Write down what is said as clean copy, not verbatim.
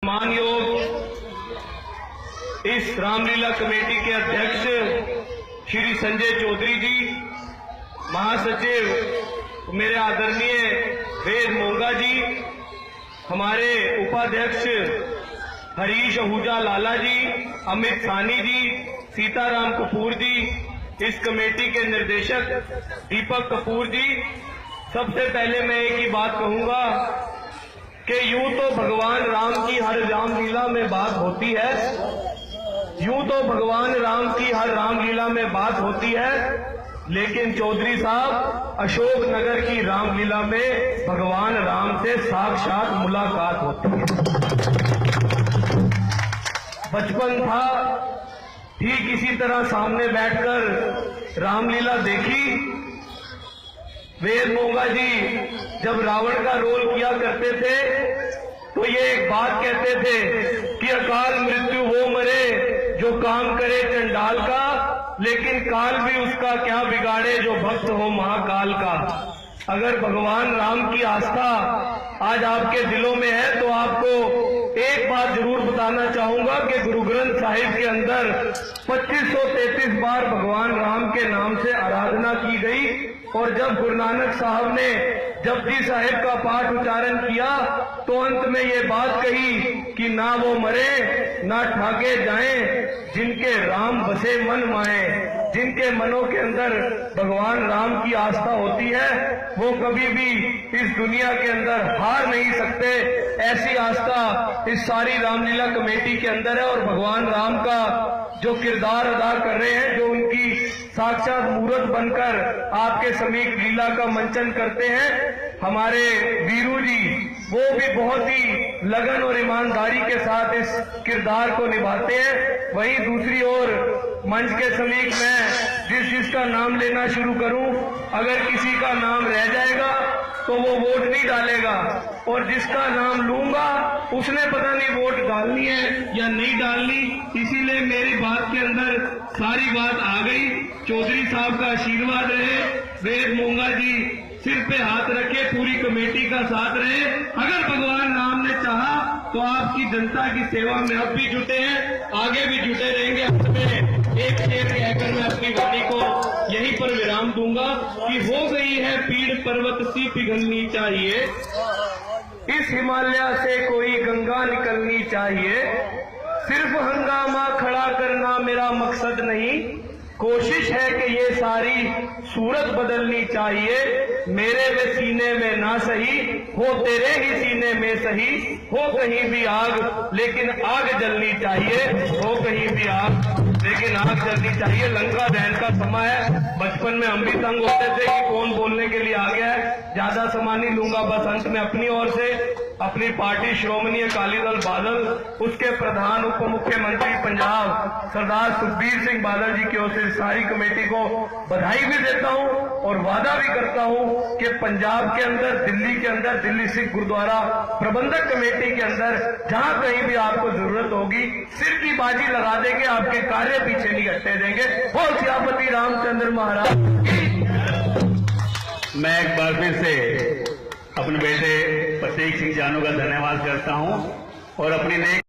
सम्मान योग इस रामलीला कमेटी के अध्यक्ष श्री संजय चौधरी जी, महासचिव मेरे आदरणीय वेद मोंगा जी, हमारे उपाध्यक्ष हरीश आहूजा लाला जी, अमित सानी जी, सीताराम कपूर जी, इस कमेटी के निर्देशक दीपक कपूर जी। सबसे पहले मैं एक ही बात कहूंगा कि यूं तो भगवान राम की हर रामलीला में बात होती है, यूं तो भगवान राम की हर रामलीला में बात होती है, लेकिन चौधरी साहब अशोक नगर की रामलीला में भगवान राम से साक्षात मुलाकात होती है। बचपन था, ठीक इसी तरह सामने बैठकर रामलीला देखी। वेद मोंगा जी जब रावण का रोल किया करते थे तो ये एक बात कहते थे कि अकाल मृत्यु वो मरे जो काम करे चंडाल का, लेकिन काल भी उसका क्या बिगाड़े जो भक्त हो महाकाल का। अगर भगवान राम की आस्था आज आपके दिलों में है तो आपको एक बात जरूर बताना चाहूंगा कि गुरु ग्रंथ साहिब के अंदर 2533 बार भगवान राम के नाम से आराधना की गई। और जब गुरु नानक साहब ने जपजी साहिब का पाठ उच्चारण किया तो अंत में ये बात कही कि ना वो मरे ना ठाके जाएं, जिनके राम बसे मन माए। जिनके मनों के अंदर भगवान राम की आस्था होती है वो कभी भी इस दुनिया के अंदर हार नहीं सकते। ऐसी आस्था इस सारी रामलीला कमेटी के अंदर है और भगवान राम का जो किरदार अदा कर रहे हैं, जो उनकी साक्षात मूर्त बनकर आपके समीप लीला का मंचन करते हैं, हमारे वीरू जी वो भी बहुत ही लगन और ईमानदारी के साथ इस किरदार को निभाते हैं। वहीं दूसरी ओर मंच के समीप मैं जिसका नाम लेना शुरू करूं, अगर किसी का नाम रह जाएगा तो वो वोट नहीं डालेगा, और जिसका नाम लूंगा उसने पता नहीं वोट डालनी है या नहीं डालनी। इसीलिए मेरी बात के अंदर सारी बात आ गई। चौधरी साहब का आशीर्वाद रहे, वेद मोंगा जी सिर पे हाथ रखे, पूरी कमेटी का साथ रहे। अगर भगवान राम ने चाहा तो आपकी जनता की सेवा में अब भी जुटे हैं, आगे भी जुटे रहेंगे। अंत में एक शेर कहकर मैं अपनी वाणी को यहीं पर विराम दूंगा कि हो गई है पीड़ पर्वत सी पिघलनी चाहिए, इस हिमालय से कोई गंगा निकलनी चाहिए। सिर्फ हंगामा खड़ा करना मेरा मकसद नहीं, कोशिश है कि ये सारी सूरत बदलनी चाहिए। मेरे वे सीने में ना सही हो, तेरे ही सीने में सही हो, कहीं भी आग लेकिन आग जलनी चाहिए, हो कहीं भी आग लेकिन आग जलनी चाहिए। लंका दहन का समय है। बचपन में हम भी तंग होते थे कि कौन बोलने के लिए आ गया है। ज्यादा समय नहीं लूंगा, बस अंत में अपनी ओर से अपनी पार्टी श्रोमणी अकाली दल बादल, उसके प्रधान उप मुख्यमंत्री पंजाब सरदार सुखबीर सिंह बादल जी की ओर से सारी कमेटी को बधाई भी देता हूं और वादा भी करता हूं कि पंजाब के अंदर, दिल्ली के अंदर, दिल्ली सिख गुरुद्वारा प्रबंधक कमेटी के अंदर जहां कहीं भी आपको जरूरत होगी सिर की बाजी लगा देंगे, आपके कार्य पीछे नहीं हटने देंगे। बोल सियापति रामचंद्र महाराज। मैं एक बार फिर से अपने बेटे प्रतीक सिंह जानू का धन्यवाद करता हूं और अपनी नेक